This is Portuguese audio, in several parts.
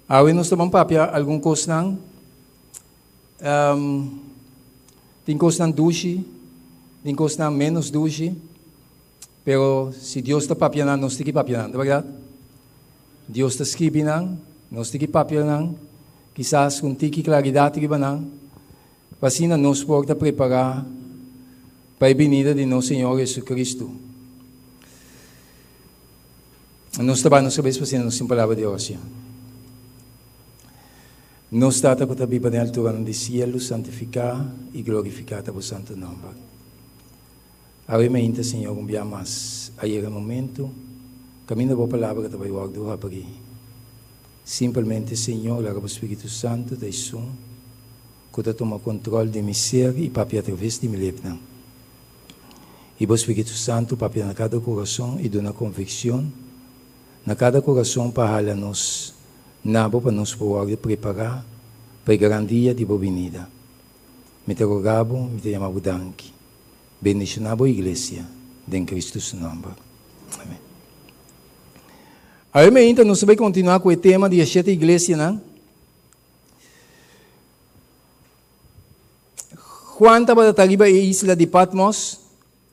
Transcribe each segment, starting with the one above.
Awin nos naman papya, algum coisa ng tem coisa ng dushi, tem coisa ng menos dushi, pero se Deus está papianan, nós temos que papianan, tá verdade? Deus está escrevendo, nós temos que papianan, quizás com tiki claridade que banang, assim nós podemos preparar para a vinda de nosso Senhor Jesus Cristo. Nós trabalhamos sobre isso, fazendo nossa palavra de oração. Nos data ko tabi pa ng altura ng cielo, santificar e glorificar o santo nome. Awe mainta, Senhor, kung biyamas, ayera momento, camino po palavra tabi wag duha pagi. Simplesmente, Senhor, laga po Espírito Santo, da isun, kuta toma control de mi ser e papi através de mi lepna. E po Espírito Santo, papi na cada coração e dona convicção, na cada coração pahala-nos, nabo para nos poder preparar para a garantia de boa vinda. Me te rogabo, me te chamavo danke. Bendicionabo a igreja, em Cristo seu nome. Amém. Aí, então, nós vamos continuar com o tema de esta igreja, não? Juan estava arriba a isla de Patmos.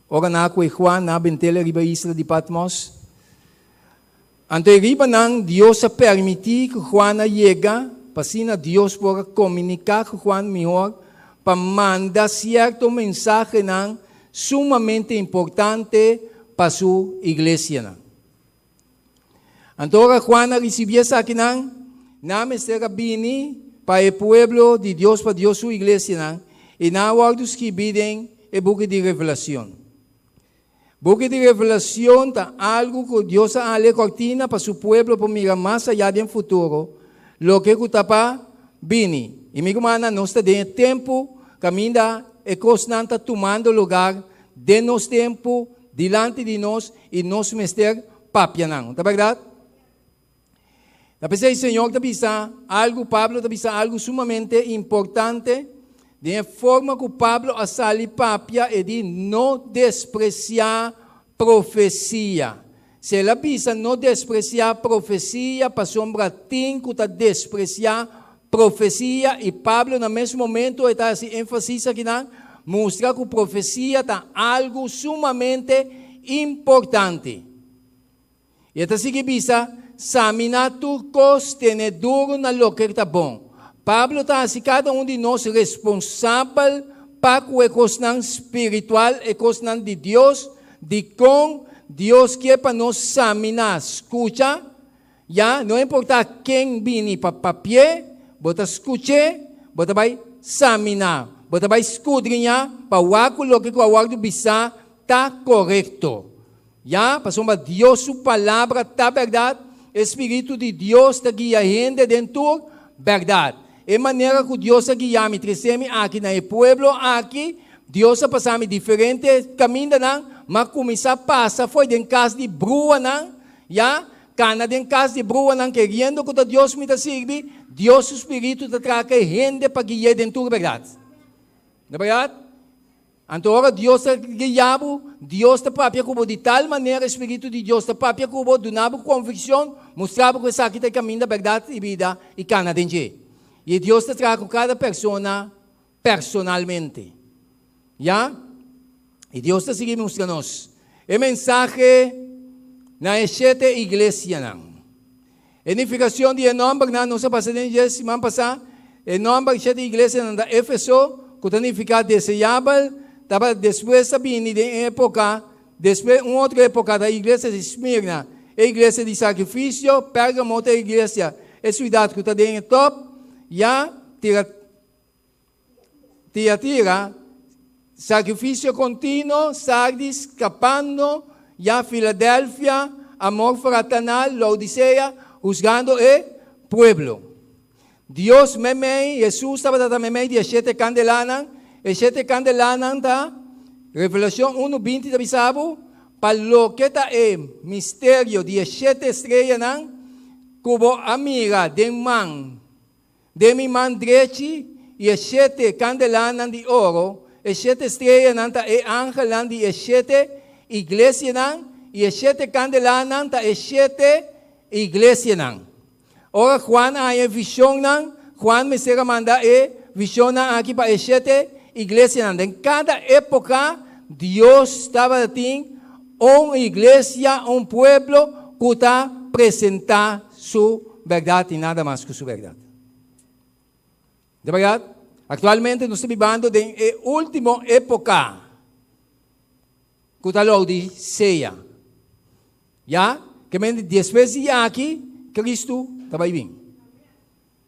Ora, na com Juan, na bentela arriba a isla de Patmos. Ante riba nang Dios a permitir que Juan llegue, para Dios pueda comunicar con Juan mejor, para mandar cierto mensaje nang sumamente importante para su iglesia. Entonces Juan recibió esa aquí nang, name será bini para el pueblo de Dios, para Dios su iglesia nang, y na guardos que piden el buque de revelación. Boca de revelación está algo que Dios ha le cortina para su pueblo para mirar más allá del futuro. Lo que está vini. Y mi hermana, no está de tiempo, camina e constante tomando lugar de nos tiempo, delante de nós e nos mester papianang. ¿Está verdad? Entonces el Señor te avisa algo, Pablo te avisa algo sumamente importante. De forma que Pablo a sali papia e de não despreciar profecia. Se ele avisa não despreciar profecia, para sombra tem que despreciar profecia, e Pablo no mesmo momento está assim, ênfase aqui, mostrar que a profecia está algo sumamente importante. E está assim que avisa, examinar turcos, tenedor na lo que está bom. Pablo está assim, cada de nós responsável para o ecosistema espiritual, ecosistema de Deus, de com Deus quer para nós examinar. Escucha, já, não importa quem vem para papel, bota escutar, bota vai examinar, bota vai escudrinhar, para o que o aguardo bisa está correto. Já, para sombra Deus, sua palavra está verdade, Espírito de Deus está guiando dentro verdade. É maneira que Deus guia me trazeme aqui no pueblo aqui, Deus a passar me diferentes caminhos mas começar a passar foi em casa de brua já, cana em casa de brua querendo que Deus me sirve, Deus o Espírito te traga gente para guiar dentro da verdade. Não é verdade? Então Deus te guiava, Deus te papia como de tal maneira, o Espírito de Deus te papia como donava convicção, mostrava que essa aqui é o caminho da verdade e vida e cana dentro. E Deus te traz com cada pessoa personalmente. Já? E Deus te sigue mostrando-nos. O mensagem na esta igreja. A edificação de nome, não se passa de semana passada, o nome desta igreja na Éfeso, que significa desejável, estava depois sabendo de época, depois uma outra época da igreja de Esmirna, a igreja de sacrifício, Pérgamo, a igreja, a cidade que está dentro top, já tira, sacrifício contínuo, Sardis, Capano, já Filadélfia, amor fraternal, Laodicea, juzgando o pueblo. Deus memei, Jesus estava memei de sete candelanas, e sete candelanas tá, Revelação 1:20 da bisabo, para lo que está o mistério de sete estrelas, como amiga de mi man direito e sete candelanas de ouro, e sete estrelas e ángel de sete igrejas e sete candelanas e sete igrejas. Ora Juan hay visión nan, Juan me será manda visión aquí para el 7 iglesia nan. En cada época Dios estaba aquí una iglesia, un pueblo que está presentar su verdad y nada más que su verdad. ¿De verdad? Actualmente nos estamos viviendo en la última época que está la Odisea. ¿Ya? Que después de aquí, Cristo estaba bien.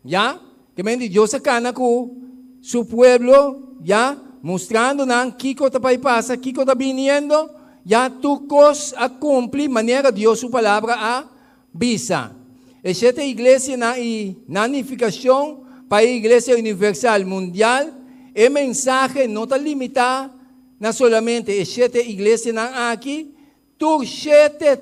¿Ya? Que Dios sacana con su pueblo, ¿ya? Mostrando que está pasa, que está viniendo, ya tu cosa a cumplir, manera Dios su palabra a visa. Esta iglesia na unificación para a iglesia universal mundial, el mensaje no está limitado no solamente esta iglesia na aqui, tu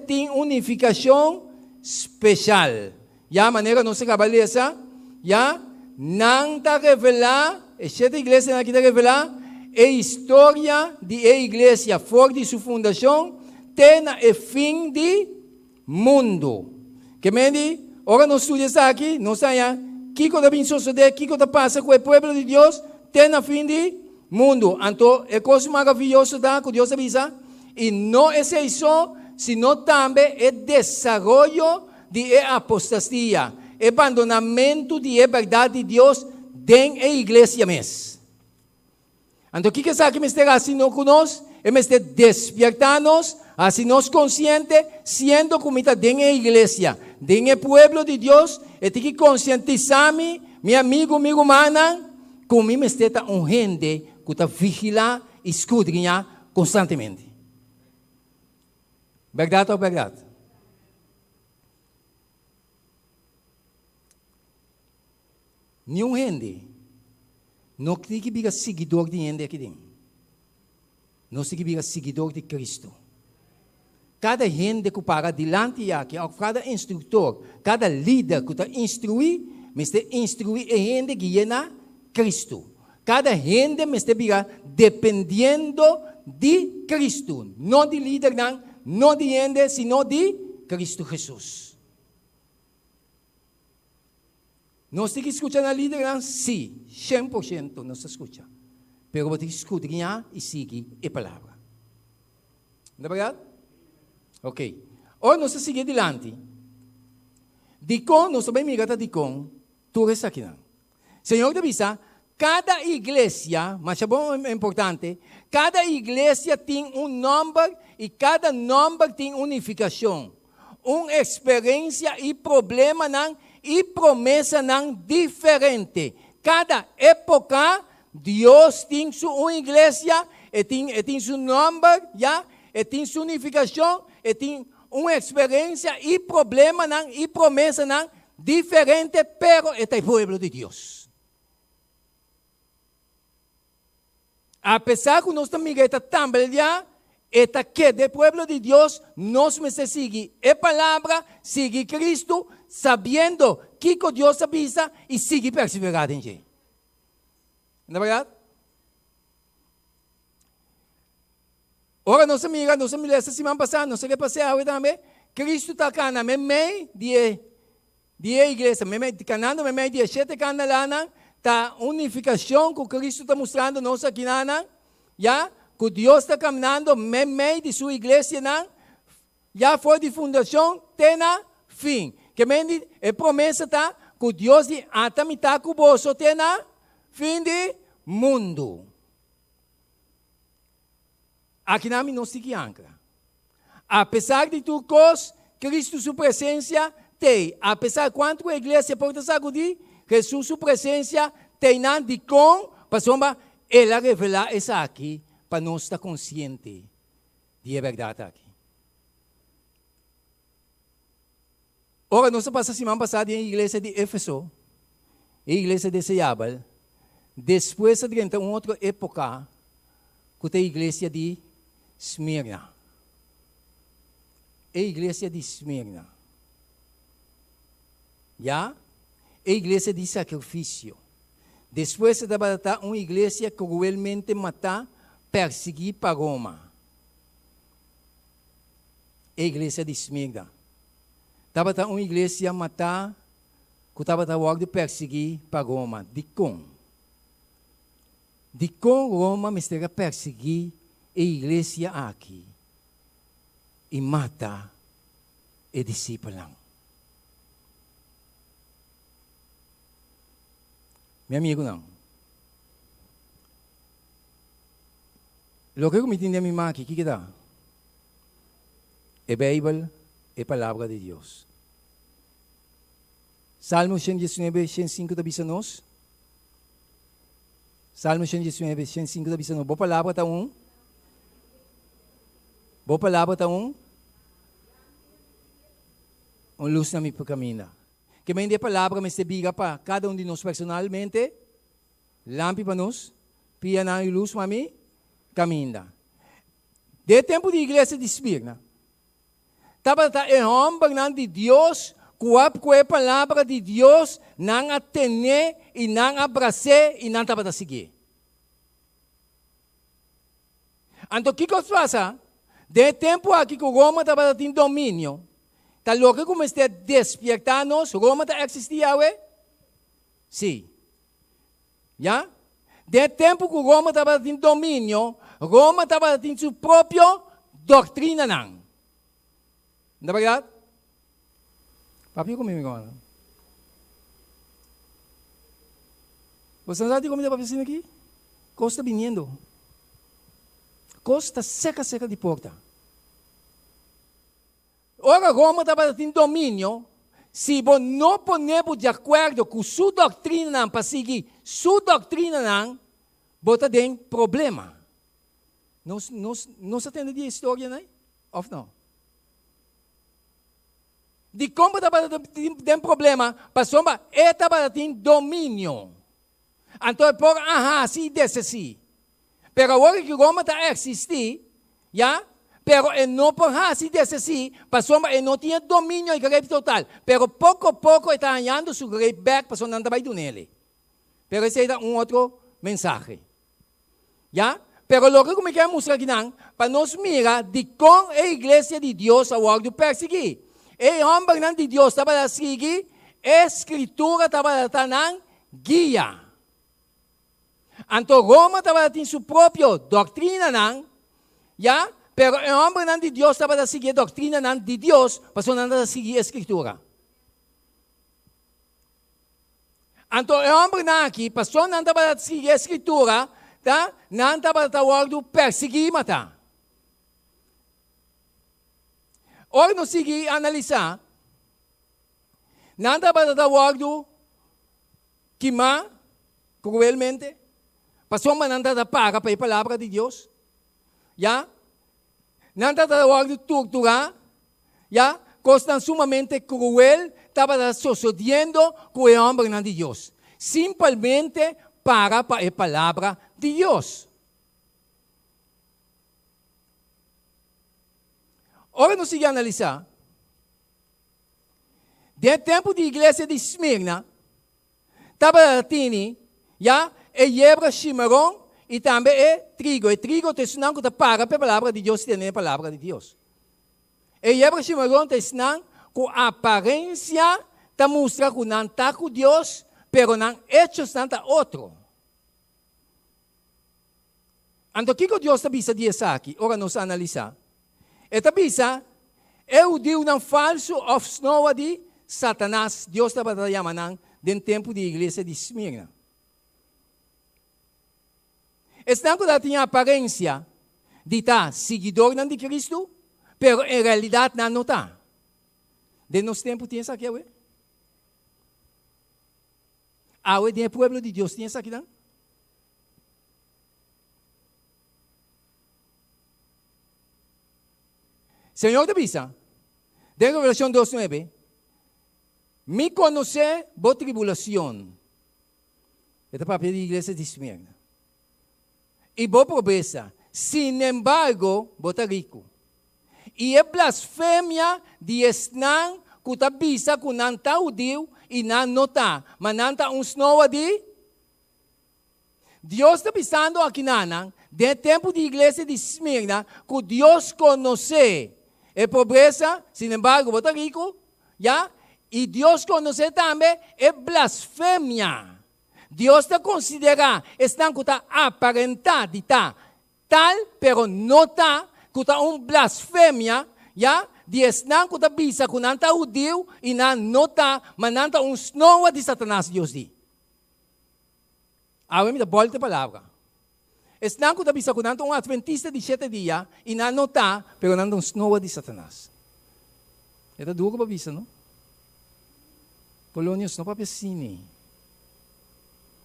tem unificação especial. Ya maneira nossa cabeça, ya não está revelar, esta igreja aqui está revelar a história de a igreja fora de sua fundação, tem o fim do mundo. Que mende, ora nós estudamos aqui, nós sabemos que está bem suceder, que está passa com o povo de Deus, tem o fim do mundo. Então, é coisa maravilhosa que Deus avisa. E não é isso, sino também é desenvolvimento de apostasia, abandonamento de verdade de Deus dentro da igreja mesmo. Então, o que é que me está assim conosco? É me está despertar-nos, assim nós conscientes, sendo como está dentro da igreja, dentro do povo de Deus, e tem que conscientizar-me, meu amigo, minha irmã, como me está um gente que está vigilar e escudrinhar constantemente. Verdade ou verdade? Nenhum gente não tem que ser seguidor de gente aqui dentro. Não tem que ser seguidor de Cristo. Cada gente que para diante aqui, cada instrutor, cada líder que está instruir, mas instruir a gente que é na Cristo. Cada gente me está dependendo de Cristo, não de líder, não de gente, sino de Cristo Jesus. Nós temos que escutar a líder, sim, 100% nós escuta. Pero vamos ter que escudriñar e seguir a palavra. Não é verdade? Ok. Agora nós seguimos adiante. Dicom, nós também miramos Dicom, tu és aqui. Senhor te avisa, cada igreja, mas é bom, é importante, cada igreja tem um nome e cada nome tem unificação. Uma experiência e problema e promessa diferente. Cada época, Deus tem sua igreja, e tem seu nome, e tem sua unificação, e tem uma experiência e problema e promessa diferente, pero é o povo de Deus. Apesar que nós estamos também eta que do pueblo de Deus nós precisamos seguir a palavra, seguir Cristo, sabendo que Deus avisa e seguir perseverando em Ele. Não é verdade? Ora, nossa amiga essa semana passada, nós repassamos também, Cristo está cá no meio de igreja, canando no meio de 7 canalana, está unificação que Cristo está mostrando nós aqui já que Deus está caminhando no meio de sua igreja, já foi de fundação, tem fim. Que a promessa está que Deus está com você, tem fim do mundo. Aqui nós não se ancra. Apesar de tudo coisa, Cristo, sua presença, tem. Apesar de quanto a igreja pode sacudir, Jesus, sua presença, tem de com, para ela revelar isso aqui, para nós estar consciente de verdade aqui. Ora, nós passamos a semana passada em igreja de Éfeso, em igreja de Seiabal, depois de uma outra época, que é a igreja de Esmirna. A igreja de Esmirna. Já? A igreja de sacrifício. Depois de trabalhar uma igreja cruelmente matar, perseguir para Roma. A igreja de Esmirna. Trabalhar uma igreja matar que estava tawag de perseguir para Roma. Dicom Roma mistera perseguir a igreja aqui e mata e discípulo. Meu amigo, não. Lo que eu me entendi a mim aqui, o que dá? É Bíblia, é a palavra de Deus. Salmo 119, 105 da bisa nos. Salmo 119, 105 da bisa nos. Boa palavra tá um. Boa palavra tá um. Luz na minha caminho. Que me dê palavra, me biga para cada de nós personalmente. Lampi para nós. Pia na luz para mim. Caminha. De tempo de igreja de Esmirna. Estava em homem de Deus, com a palavra de Deus, não atender e não abraçar e não estava a seguir. Então, o que passa? De tempo aqui que Roma estava tendo domínio, está logo como está despertar-nos, Roma está existia, ué? Sim. Já? De tempo que Roma estava tendo domínio, Roma estava tendo sua própria doutrina, não. Não é verdade? Papi comigo agora. Você não sabe como está acontecendo aqui? Costa vindo. Costa seca de porta. Ora, Roma estava tendo domínio. Se você não ponemos de acordo com sua doutrina, para seguir sua doutrina, você tem problema. Não se atende a história, não é? Ou não? De como tem problema, passou para estava tendo domínio. Então, por se desse assim. Pero agora que Roma está existindo, já? Pero não por se desse assim, passou para não tinha domínio e greve total. Pero pouco a pouco está ganhando seu greve back, passou não trabalhando nele. Pero esse é outro mensagem. Já? Pero logo como quer mostrar aqui não, para nós mirar de como a igreja de Deus a hora de perseguir. E homem de Deus estava a seguir, a escritura estava a dar guia. Então, Roma estava a ter sua própria doutrina, já? Pero o homem de Deus estava a seguir a doutrina de Deus, mas não a seguir a escritura. Então, o homem aqui, passou não estava a seguir a escritura, tá? Não estava a perseguir e matar. Ora, não segui analisar. Nada para dar guardo queimar cruelmente. Passou uma nada para a palavra de Deus. Já? Nada para guardo torturar. Já? Coisa sumamente cruel. Estava sucedendo com o homem de Deus. Simplesmente para a palavra de Deus. Ora, não se analisar. De tempo de igreja de Esmirna, estava tendo, já, erva, chimarrão e também trigo. E trigo te ensinam que para a palavra de Deus, tem a palavra de Deus. E erva, chimarrão te ensinam que a aparência te mostra que não está com Deus, pero não hechos não está outro. Então, o que Deus está dizendo disso aqui? Ora, nós analisar. Esta bisa, eu digo não falso of snow de Satanás, Deus estava chamando dentro do tempo de igreja de Esmirna. Esse não tinha aparência de estar seguidor de Cristo, pero em realidade não está. De nosso tempo tinha isso aqui, ué? Ué, de povo de Deus tinha isso aqui, não? Senhor de Bisa, de Revelación 2:9, me conoce vos tribulación. Esta papel de iglesia de Esmirna. Y vos pobreza. Sin embargo, vos estás rico. Y es blasfemia de esnan que te avisa que no está judío y no está. Mas no está un snow de Deus está pensando aqui, de tempo de igreja de Esmirna, que Deus conhece a pobreza, sin embargo, você rico, já? E Deus conhece também é blasfêmia. Deus te considera, estão que está aparentar de tá tal, pero não está, que está blasfêmia, já? De estão que está bisa, que não está judeu, e não está, mas não está snowa de Satanás, Deus diz. Agora me dá volta a palavra. Estão que está bisa, que não está adventista de 7 dias, e não está, pero não está snowa de Satanás. É duro para bisa, não? Polônios, não para assim.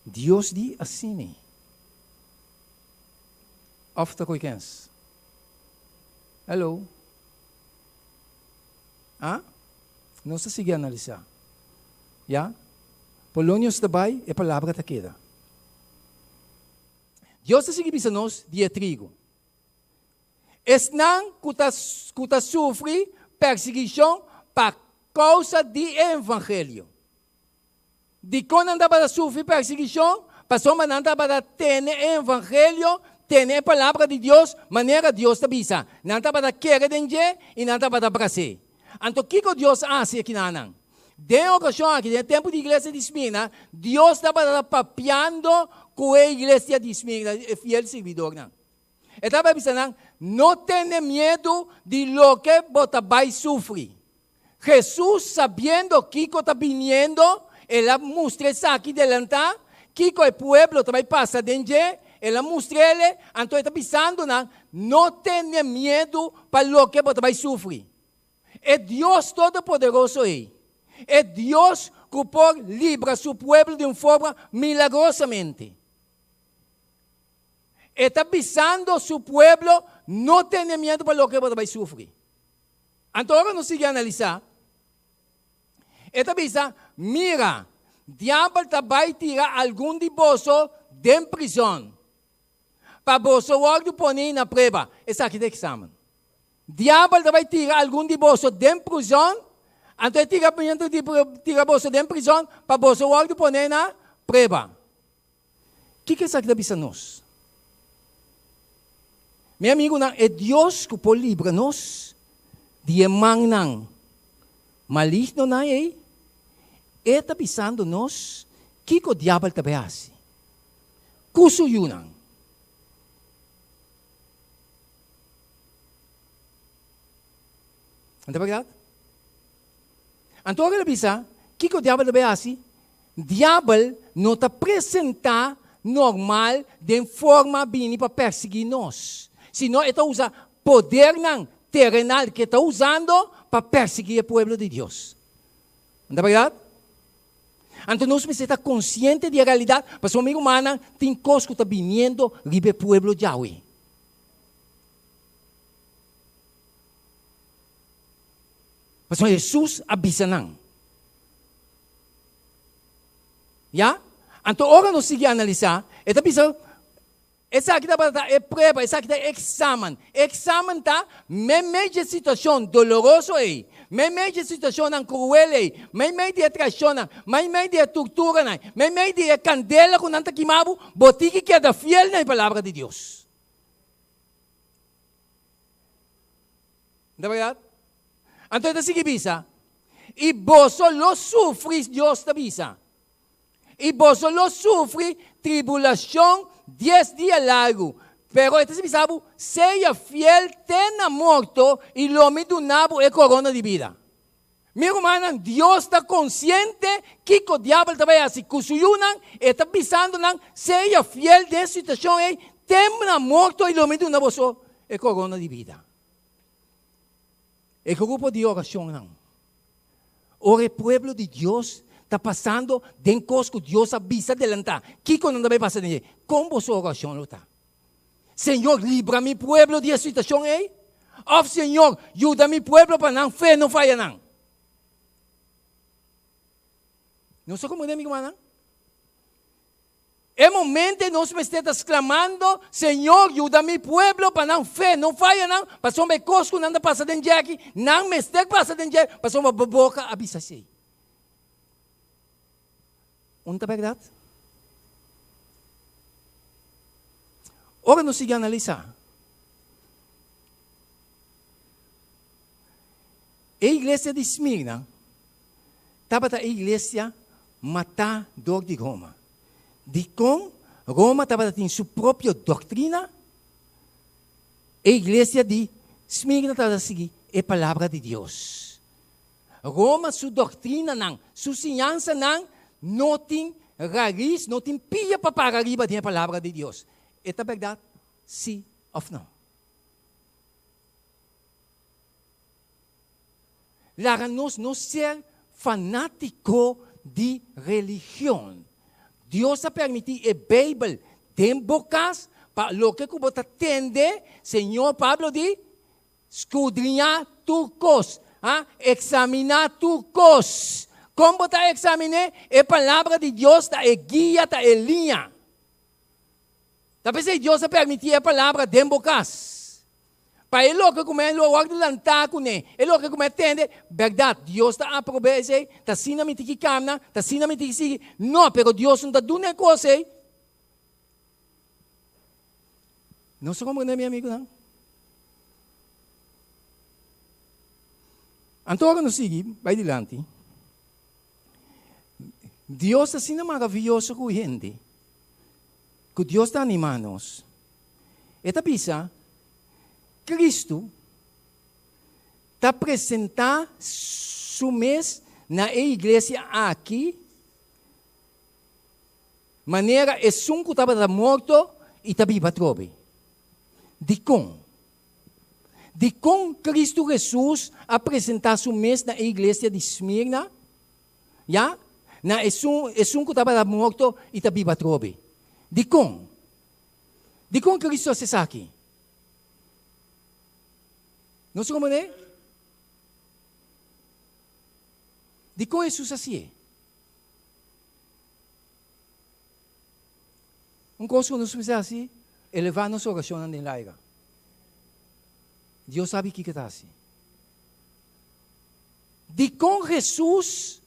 Deus diz assim. After weekends. Hello? Ah? Não se sigue a analisar. Já? Polônios também é palavra que queda. Deus se sigue bisa nós dia trigo. Estão que sofre perseguição por causa do evangelho. De quando anda para sofrer perseguição, passou a anda para ter evangelho, ter a palavra de Deus, maneira Deus te avisa. Não anda para querer danger e não anda para prazer. Então, o que Deus faz aqui na de ocasião aqui, no tempo de igreja de Esmirna, Deus está para papiando com a igreja de Esmirna, fiel servidor. Estava avisando, não tenha medo de lo que você vai sofrer. Jesus, sabendo que está vindo, ela mostra aqui delante, que o povo também passa dentro, ela mostra ele, então está pensando, não tenha medo para o que você vai sofrer. É Deus Todo-Poderoso aí. É Deus que pode livrar seu povo de uma forma milagrosamente. Está pensando seu povo, não tenha medo para o que você vai sofrer. Então, agora não siga analisar. Está pensando, mira, diabo vai tirar algum de você de prisão. Para você logo pôr na prova. Esse aqui é o exame. Diabo vai tirar algum de você de prisão. Então, tira você de prisão para você logo pôr na prova. O que é isso aqui da nós? Meu amigo, é Deus que pode livrar-nos de mão maligno na ele. Está pensando nós que o diabo está fazendo. Cuso yun. Não é verdade? Então, agora pensa, que o diabo está fazendo? O diabo não está apresentando normal de forma bem para perseguir nós. Senão, ele usa poder terrenal que está usando para perseguir o povo de Deus. Não é verdade? Então, nós precisamos estar conscientes da realidade, porque o amigo humano tem coisas que estão vindo do povo de Yahweh. Mas Jesus avisa não. Já? Então, agora nós seguimos a analisar. Está pensando, essa aqui é prova, essa aqui é exame. Exame está, mesmo de situação dolorosa aí. Mesmo de situação cruel aí. Mesmo de traição, mesmo de tortura, mesmo de candela com nanta queimado, botique que é fiel na palavra de Deus. Não é verdade? Então, está seguindo bisa. E você lo sofre, Deus te avisa. E você lo sofre tribulação 10 dias largo. Pero este se sabe, seja fiel, tenha morto e lo me donado é corona de vida. Meu irmão, Deus está consciente que o diabo também assim, que o suyunan está pensando, seja fiel dessa situação, tenha morto e lo me donado é corona de vida. É grupo de oração, não. Ora, o povo de Deus está passando de coisas que Deus avisa adelantar. Que não deve passar nele? Como a sua oração está? Senhor, livra mi pueblo de situação aí. Oh, Senhor, ajuda mi pueblo para não fé, não falha não. Não sei como é, amigo, não? É momento nós estamos clamando, Senhor, ajuda mi pueblo para não fé, não falha não. Passou uma coisa que não anda passando dentro aqui, não me está passando dentro, passou uma boca abissar-se. Não é verdade? Ora, nós seguimos a analisar. A igreja de Esmirna estava a igreja matador de Roma. De como Roma estava tendo sua própria doutrina, a igreja de Esmirna estava a seguir a palavra de Deus. Roma, sua doutrina, sua ensinança, não tem raiz, não tem pia para arriba da palavra de Deus. É a verdade? Sim ou não? Lara nós não ser fanático de religião. Deus ha permitido a Bíblia tem bocas para o que você entende, Senhor Pablo diz, escudrinhar turcos, examinar turcos. Como você examina a palavra de Deus, é guia, é linha. Talvez Deus ha permitido a palavra tem bocas. Para ele que come lo wag lantar com ele que come entende, verdade, Deus está a prover, está sina me tiki camna, está sina me tiki sigi. Não, pero Deus não está dando coisa. Não se compreende, meu amigo, não? Então, não sigue, vai adiante. Deus está sina maravilhoso com a gente. Que Deus está animando-nos. Esta pisa, Cristo está apresentando seu mês na igreja aqui, maneira é um que estava morto e está vivo trobe. De como Cristo Jesus apresentar seu mês na igreja de Esmirna, já? Na é um que estava morto e está vivo trobe. De como Cristo se aqui? Não se compreende? De como Jesus assim? Coisa que nós precisamos assim, elevar nossa oração na laira. Deus sabe o que está assim. De como Jesus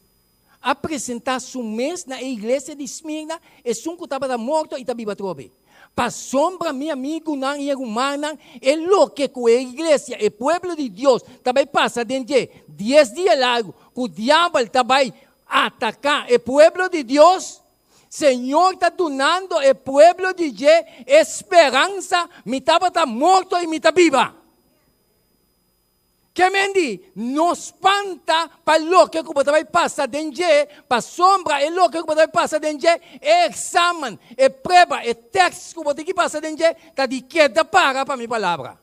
apresentar seu mês na igreja de Esmirna, é um que estava morto e está vivo trobe. Para sombra, meu amigo, não é humana, é o que a igreja, o povo de Deus, também passa dentro de 10 dias largos, que o diabo também atacar o povo de Deus. Senhor está donando ao povo de Deus esperança, me estava morto e me está viva. Que mendi, nos espanta para o que você vai passar dentro, para sombra, é o que você vai passar dentro, é exame, é prova, é texto que você vai passar dentro, está de queda para a minha palavra.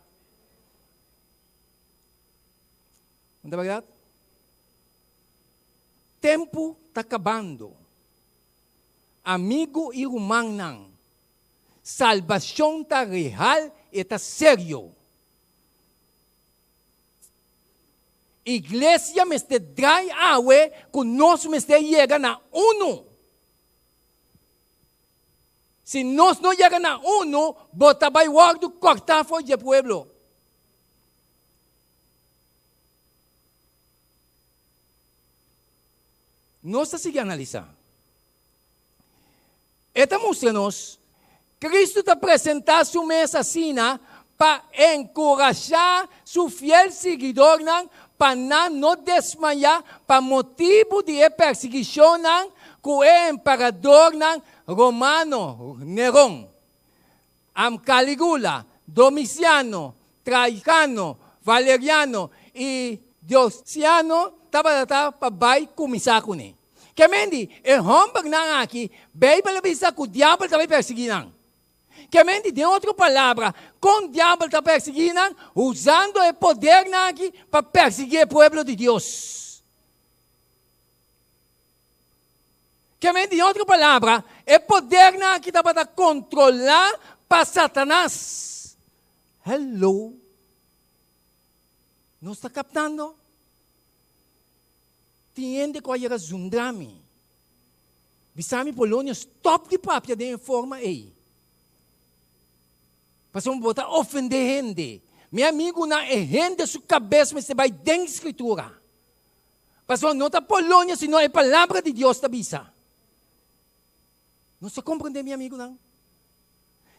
Não é verdade? Tempo está acabando. Amigo e humano, salvação está real e está sério. Igreja me está drai awe que nós me está chegando a uno. Se nós não chegamos a uno, bota vai guardo cortar fora do pueblo. Nós estamos seguindo analisar. Esta mostra-nos Cristo está apresentando sua mesa assim para encorajar seu fiel seguidor para não desmaiar, para motivo de perseguição com o imperador romano, Nerón, Calígula, Domiciano, Trajano, Valeriano e Diocleciano estava para vai começar com ele. Que mendi, o homem aqui, bem para pensar que o diabo está perseguindo. Que mente, de outra palavra, com o diabo está perseguindo, usando o poder aqui para perseguir o povo de Deus. Que mente, de outra palavra, o poder aqui está para controlar para Satanás. Hello? Não está captando? Tiende qual era zundrami. Bisami Polônia, stop de papia de forma aí. Para não botar ofender gente. Meu amigo, não é gente sua cabeça, mas você vai dentro da escritura. Para não está Polônia, senão é a palavra de Deus da bisa. Não se compreende, meu amigo, não?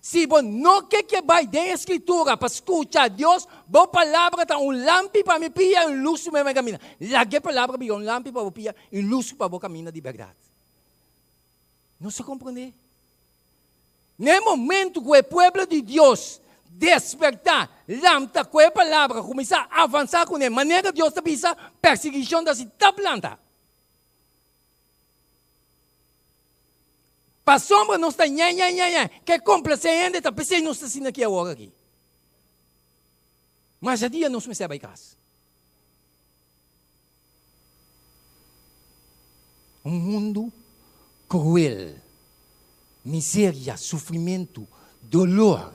Se você não quer que vai da escritura para escutar Deus, boa palavra está lampi para me pia e luz para me caminhar. Lagi a palavra para lampi para me pia e luz para me caminhar de verdade. Não se compreende? No momento que o povo de Deus despertar, lamta com a palavra, começar a avançar com ele, maneira Deus está pensando, perseguição da cidade planta. Para a sombra não está que complacente, está pensando não está assim aqui agora aqui. Mas a dia não se me sabe em casa. Um mundo cruel, miséria, sofrimento, dolor.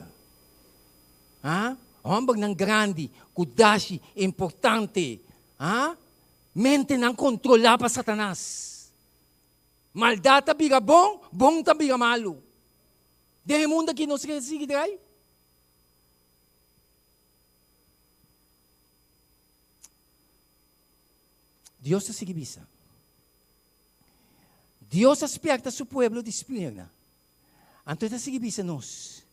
Homem não grande, kudashi, importante. Mente não controlar para Satanás. Maldade tabiga bom, bom tabiga malo. Desse mundo aqui não se sigue daí. Deus se sigue bisa. Deus aspecta seu povo de disciplina. Então está sigue bisa nós.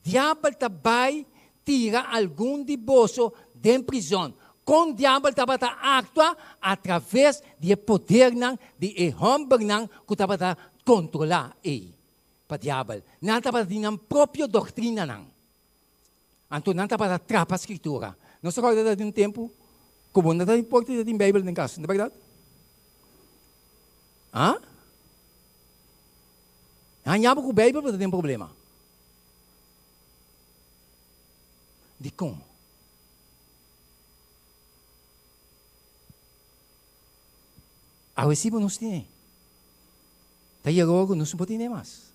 Diabo vai tirar algum de bolso de prisão. Com o diabo estava a actuar através do poder de homem que estava a controlar ele. Para o diabo. Não estava a ter a própria doutrina. Então não estava a atrapar a escritura. Não se recorda de um tempo, como não está importante de Bíblia em casa, não é verdade? Anhava com a Bíblia para ter um problema. De como? A recibo não se tem. Daí agora não se pode ter mais.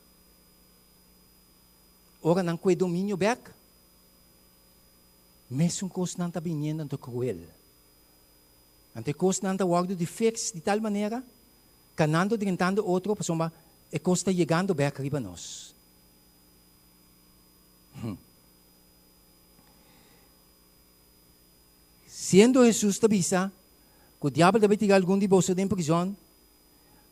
Ora não tem domínio back. Mesmo coisa não está vindo do cruel. Ante coisa não está guardando de fix de tal maneira, canando tentando outro pessoa, e coisa está chegando back arriba nós. Sendo Jesus tabisa, que o diabo deve tirar algum de você em prisão,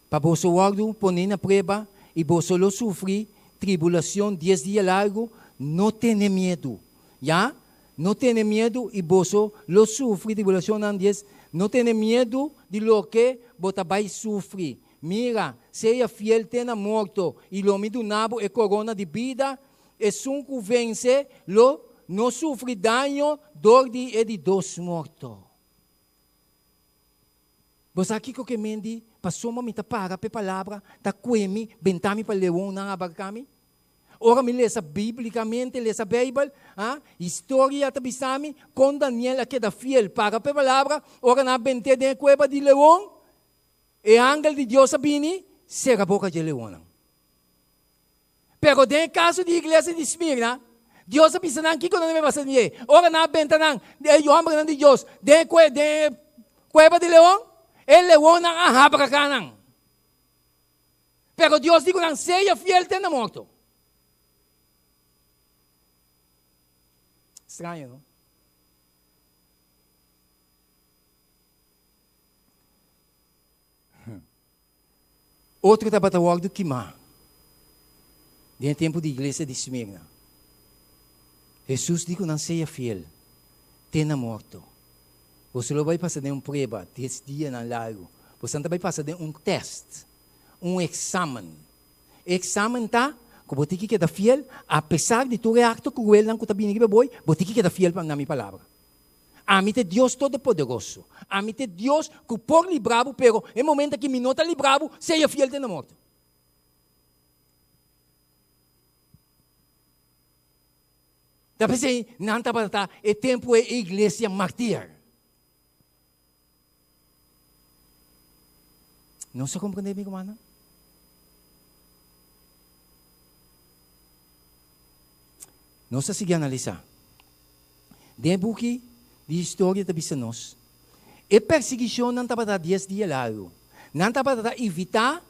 para você guardo, poner na prova, e você lo sofrer, tribulação, 10 dias largo, não tenha medo. Já? Não tenha medo, e você lo sofrer, tribulação, não tenha medo de lo que você vai sofrer. Mira, seja fiel, tenha morto, e lo me do nabo é corona de vida, e sunco vence, lo não sofre dano, dor de dos mortos. Você aqui que mendi, passou uma mita para a palavra, ta quemi, bentami para leão na abarcami. Ora me lesa biblicamente, lesa Bíblia, história tabisami, com Daniel que da fiel para a palavra, ora na bente de cueva de leão, e ángel de Deus abini, será boca de leão. Pero de caso de igreja de Esmirna, Deus abisa nang kiko na may basa niya. Ora na benta nang, yung hamang de Deus, de cueva de leão, el leão nang ahaba ka nang. Pero Deus digo nang seja fiel ten na morto. Estranho, não? Outro tabatawag do Kima. Dentro tempo de igreja de Esmirna. Jesus digo não seja fiel, tenha morto. Você não vai passar de prova, 10 dias na largo. Você não vai passar de teste, exame. Exame está, que você tem que ser fiel, apesar de tu reacto cruel não que está vindo aqui, você tem que ser fiel para a minha palavra. A mim é Deus todo-poderoso. A mim é Deus que por libravo, pero em momento que me nota libravo, seja fiel, tenha morto. Dapat não está é tempo é igreja martir. Não se compreende, amigo, mano? Não se sigue analisar. Dentro de história da bisa nós, é perseguição não está para 10 dias largo. Não está para evitar,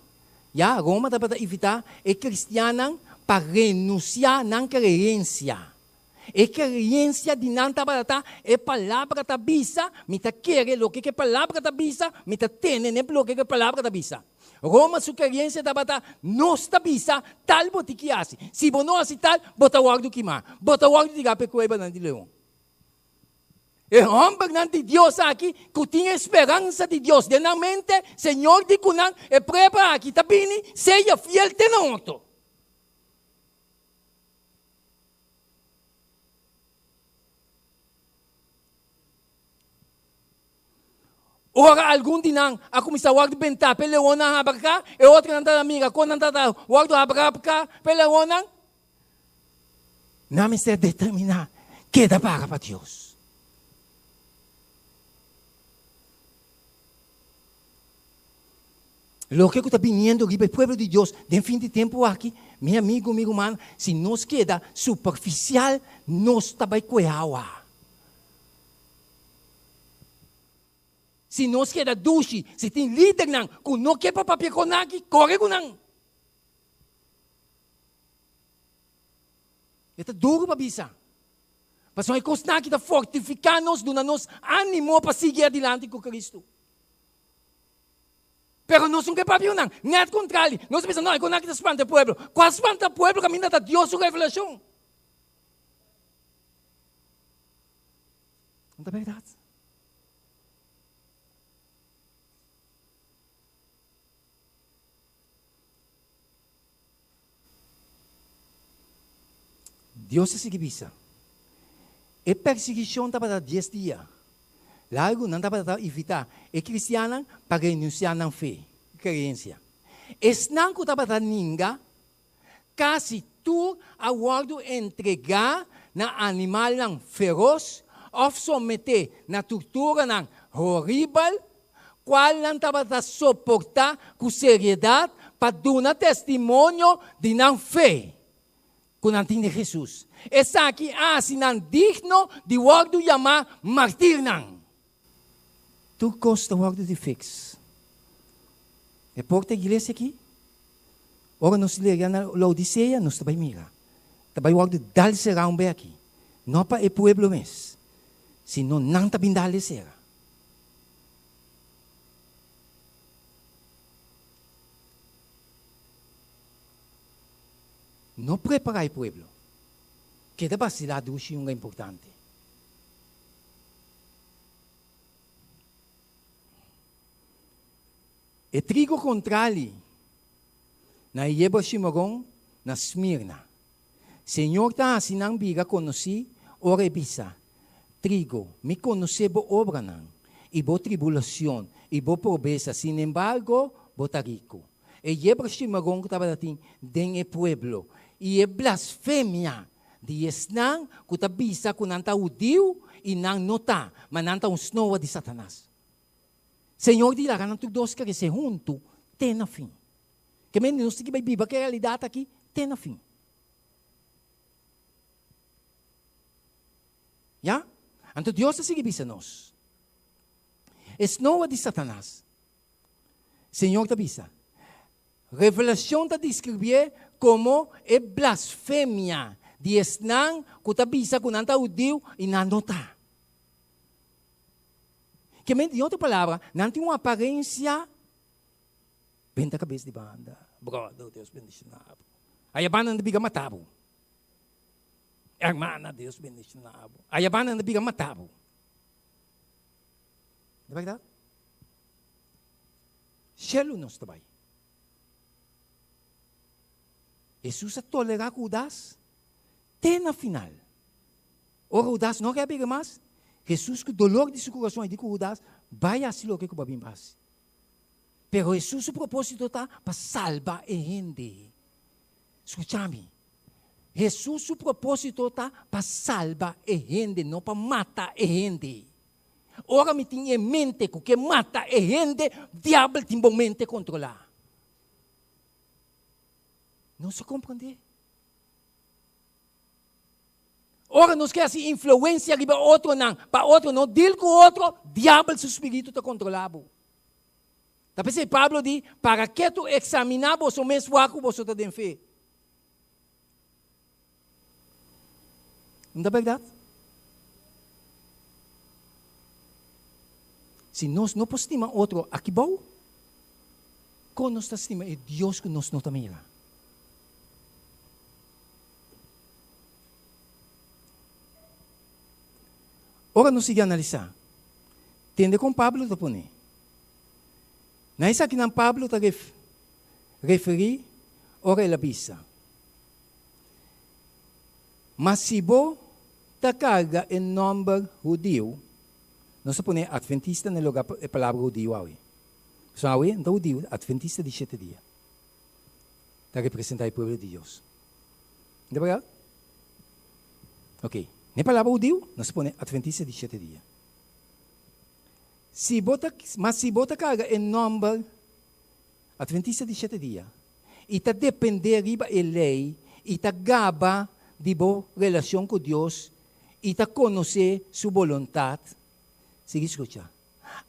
Roma está para evitar, é cristiana para renunciar na crença. E crença de não trabalhar é palavra da bisa, me tá querer o que é palavra da bisa, me tá tendo o que é palavra da bisa. Roma sua creencia da bata, nós tabisa, tal botiquiasi. Se você não assim tal, bota o guardo queimar. Bota o guardo de gape cueba não de leão. E homem não de Deus aqui, que tinha esperança de Deus. De na mente, Senhor de Cunan, e prepara aqui, tabini, seja fiel tenonto. Ora, algum dinang, ako misa wag benta, pele onang abaka, e outra nanta amiga, ko nanta wag do abaka, pele onang. Nami se determinar, queda para Deus. Lo que está viniendo aquí, el pueblo de Dios, de fin de tiempo aquí, mi amigo, mi hermano, si nos queda superficial, nos está by agua. Se nós queda dushi, se tem líder não, que não quer para papel com aqui, corre com não. É duro para bisa. Mas nós conseguimos que fortificar-nos, nos ânimo para seguir adiante com Cristo. Pero nós não queremos papel não, nem ao contrário. Nós pensamos, não, é com aqui espanta o povo. Qual espanta o povo, caminha da Deus sua revelação. Não é verdade? Deus se gibisa. E perseguição está para 10 dias. Largo não está para evitar. E cristiana para renunciar na fé, crença. Esnan que está para ninguém, quase tu aguardo entregar na animal não feroz, ou someter na tortura não horrível, qual não está para suportar com seriedade para dar testemunho de não fé. Com a de Jesus. Essa aqui, se não digno de word chamar martir não. Tu gosta do word de fix. E porta a igreja aqui. Ora, nós lemos na Laodiceia, nós também mira. Também o word dal será bem aqui. Não para o povo mesmo. Senão, não também dal será. Não preparar o povo. Que deve ser a ducha é importante. E trigo contrário, na Ieba Shimagon, na Smirna. Senhor está assinando biga conheci, ora bisa. Trigo, me conhecebo obra não. E boa tribulação, e boa pobreza, sin embargo, bota rico. E Ieba Shimagon que estava assim, den e pueblo. E é blasfêmia de esnan que está bisa que não está udiu e não nota, mas não está snowa de Satanás. Senhor, dirá que não tu dois que se junto, tem na fim. Que menos não se que vai viver, que a realidade aqui, tem na fim. Já? Então Deus se sigue bisa nós. Snowa de Satanás. Senhor, está bisa. Revelação está descrever como é blasfêmia de esnan que está bisa que não está udiu e não nota. Que em outra palavra, não tem uma aparência bem da cabeça de banda. Brother, Deus bendicionado. Aí a banda não biga matado. Irmã, Deus bendicionado. Aí a banda não biga matado. Não é verdade? Shelo nos trabalha. Jesus a tolerar Judas, até na final. Ora, Judas não quer pegar mais. Jesus, com o dolor de seu coração, diz que Judas vai assim o que vai vir mais. Pero Jesus, o propósito está para salvar a gente. Escute-me. Jesus, o propósito está para salvar a gente, não para matar a gente. Ora, me tem em mente que o que mata a gente, o diabo tem bom mente controlar. Não se compreende. Ora, nós queremos influência para outro não. Para outro não, dele com outro, diabo, seu espírito está controlado. Tá pensando, Pablo diz, para que tu examinar você mesmo, você está em fé. Não é verdade? Se nós não postimos outro aqui bom, Ako nos estima e Dios que nos não mira. Ora nos siga analisar. Tende com Pablo da pone. Na isa que não Pablo está referir, ora ela bisa. Mas se bo ta carga em nome judeu, não se põe adventista no lugar a palavra judeu aí. Sabe, então judeu, adventista de 7 dias. Está representando o povo de Deus. Não é verdade? Ok. Na palavra judeu, não se põe adventista de 7 dias. Mas se bota carga em nome adventista de 7 dias, e está depender riba a lei, e está gaba de boa relação com Deus, e está conhecer sua vontade, siga escutar.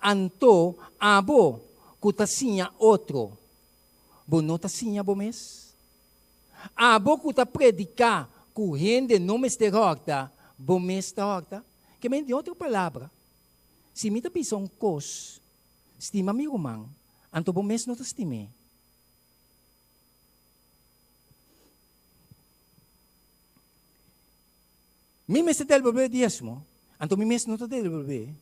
Anto, abo, que está sinha outro, bo não está sinha bo mes. Abo que está predicar, que o gente não me está horta, bo mes está horta. Que me de outra palavra, se me está pisando cos, estima mi romang, anto bo mes não está estime. Mi mes está devolver diezmo, anto mi mes não está devolver.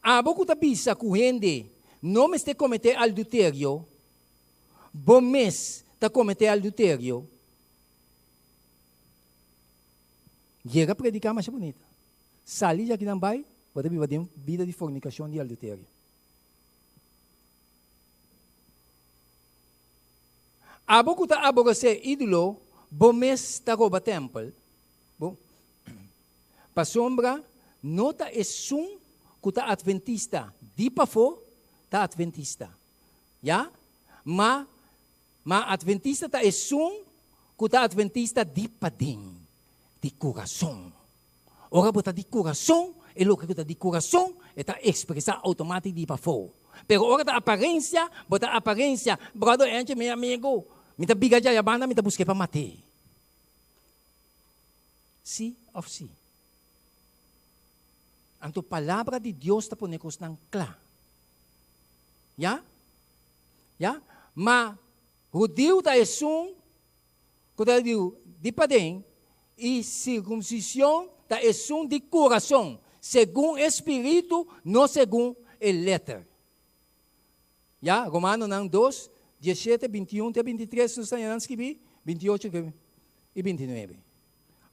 Abo que está pisa que o gente não me está cometer adultério, bo mes está cometer adultério. Chega a predicar mais bonita. Sali já que não vai, pode viver vida de fornicação e adultério. Abo que está aborrecer ídolo, bo mes está rouba templo. Para sombra, nota é sum que está adventista. Di pa fo, está adventista. Ya? Ma adventista está é sum que está adventista di pa din. De coração. Ora, bota de coração, e o que está de coração, está expressar automático de para fora. Pero ora da aparência, bota aparência, brother, gente, meu amigo, me tá biga já banda, me tá busque para matar. Si of si. Anto palavra de Deus está pondo nos nang clara. Ya? Ya? Ma judeu da esum, quando diu di padem, e circuncisão da esum de coração, segundo espírito, não segundo a letra. Ya? Romano 2, 17, 21 até 23, nós estamos escrevendo, 28 e 29.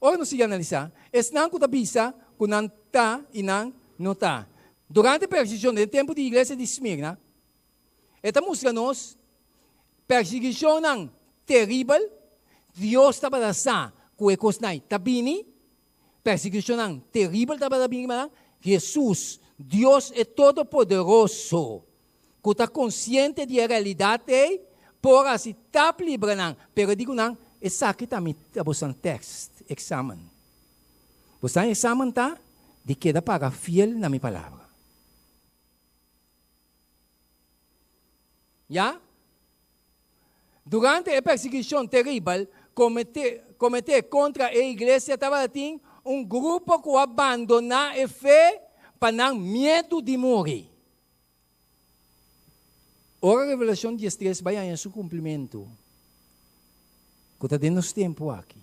Ora, nós vamos analisar, esse não que bisa, que não está e não está. Durante a perseguição do tempo da igreja de Esmirna, esta mostra-nos perseguição terrível, Deus estava dançando com a coisa tabini, perseguição terrível estava dançando, Jesus, Deus é todo-poderoso, que está consciente da realidade, por assim estar librando, pero digo não, esse aqui também é um texto, exame. Você exame tá de queda para fiel na minha palavra. Já? Durante a perseguição terrível, cometer contra a igreja, estava assim, grupo que abandonar a fé para não medo de morrer. Ora, a revelação 13 vai em seu cumprimento. Que está dentro do tempo aqui.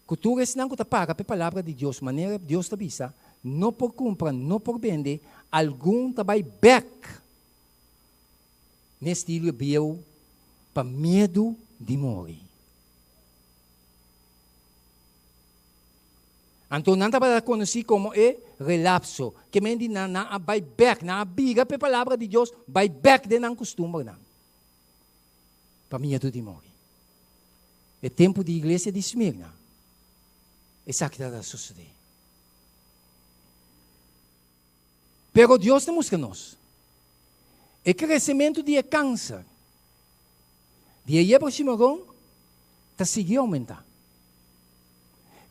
Cultura não que paga a palavra de Deus, maneira Deus está bisa, não por comprar, não por vender, algum vai back nesse estilo bio para medo de morrer. Então não está conhecido como relapso, que mendi na vai back, na biga a palavra de Deus, vai back de não costume não, para medo de morrer. É tempo de igreja de Esmirna. Isso é o que está a suceder. Pero Deus temos que nós. O crescimento de câncer, de aí para cima, está seguindo a aumentar.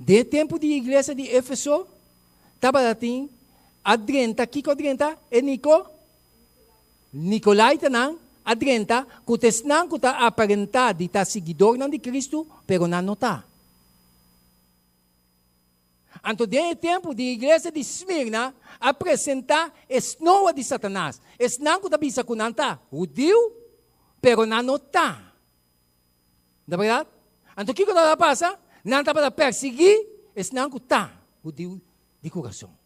De tempo de igreja de Éfeso, estava assim, adrenta, Kiko adrenta, e Nicolai não, adrenta, que o tesnan que está aparentado de estar seguidor de Cristo, pero não está. Então, tem tempo de igreja de Esmirna apresentar esnoa de Satanás. Esnan ko tabi sa kunanta, judeu, pero não está. Na verdade? Então, o que passa? Não está para perseguir, esnan ko está, judeu de coração.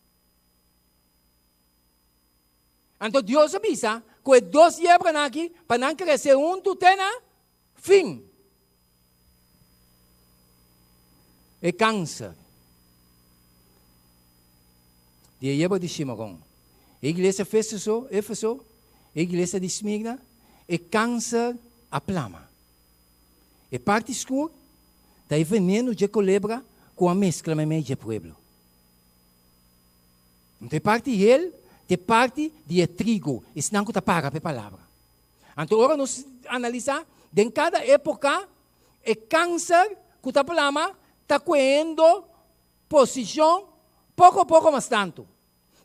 Então, Deus avisa que dois yebras aqui, para não crescer tu tem fim. É câncer. De yebra de Shimaron. A igreja Éfeso, a igreja de Esmirna, é câncer a plama. É parte escura, daí veneno de culebra com a mescla meio de pueblo. Não tem parte de ele, tem parte de trigo, isso não está para a palavra. Então, agora nós analisar, em cada época, é câncer que a plama está coendo posição pouco a pouco mais tanto.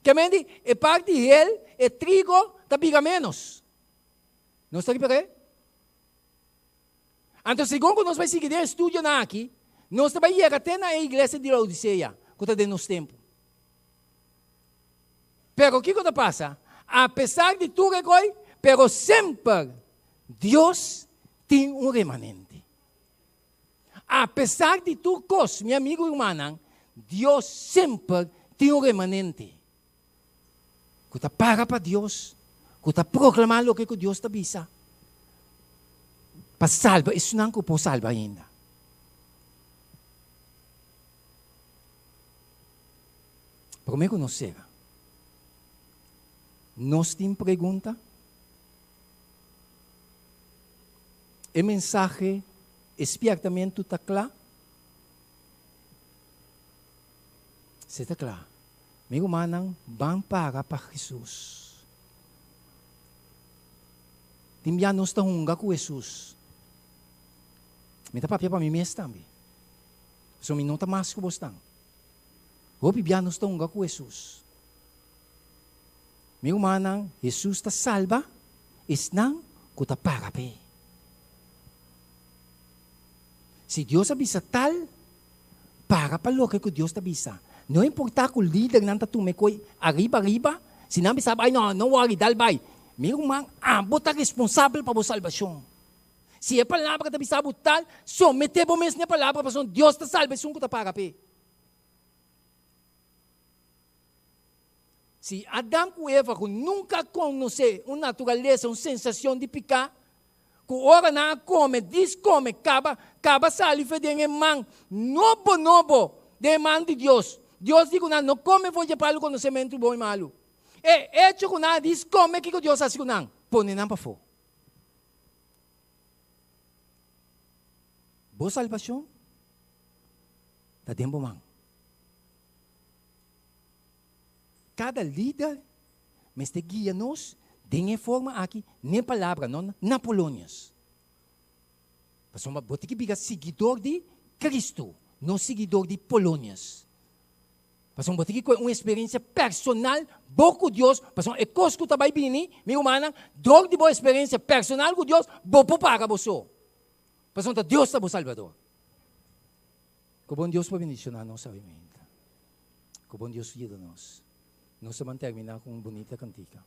Que mente, é parte de ele, é trigo, está pica menos. Não está aqui para quê? Então, segundo nós vamos seguir o estudo aqui, nós vamos ir até na igreja de Laodiceia, que está dentro dos tempos. Pero o que passa? Apesar de tudo que pero sempre Deus tem remanente. Apesar de tudo coisa, meu amigo irmão, Deus sempre tem remanente. Que está para Deus, que está proclamando o que Deus está avisa. Para salvar, isso não pode salvar ainda. Para me conhecer. Nós temos pergunta? O mensagem expiamento está claro? Se está claro. Meu manang, vão para Jesus. Timya nós está hunga com Jesus. Me está papia para mim mesmo também. So, me não está mais com você também. O bibia nós está hunga com Jesus. Meu manang, Jesus está salva, isnang kuta para pe. Se Deus avisa tal, para lo que Deus te avisa. Não importa que o líder não está tumekoi arriba, se não sabe, não worry, dal bay. Meu irmão, bota responsável para a salvação. Se a palavra te avisa tal, somete por mesmo a palavra para Deus te salva, isso kuta para pe. Se Adão e Eva nunca conhecem uma natureza, uma sensação de picar, que ora não come, descome, acaba sali fedendo mão, novo, de mão de Deus. Deus diz que não come, vou para o conhecimento bom e malo. E hecho que não descome, o que Deus faz com não? Põe não para fora. Boa salvação, está dentro mão. Cada líder, mas te guia-nos de forma aqui, nem palavra, não na Polônias. Mas vou ter que pegar seguidor de Cristo, não seguidor de Polônias. Mas vou ter que ter uma experiência personal, pouco Deus, mas é coisa que vai vir, meu irmão, dor de boa experiência personal com Deus, vou para você. Mas Deus está o Salvador. Que bom Deus para bendicionar nossa vida. Que bom Deus ajuda-nos. Nós vamos terminar com uma bonita cantiga.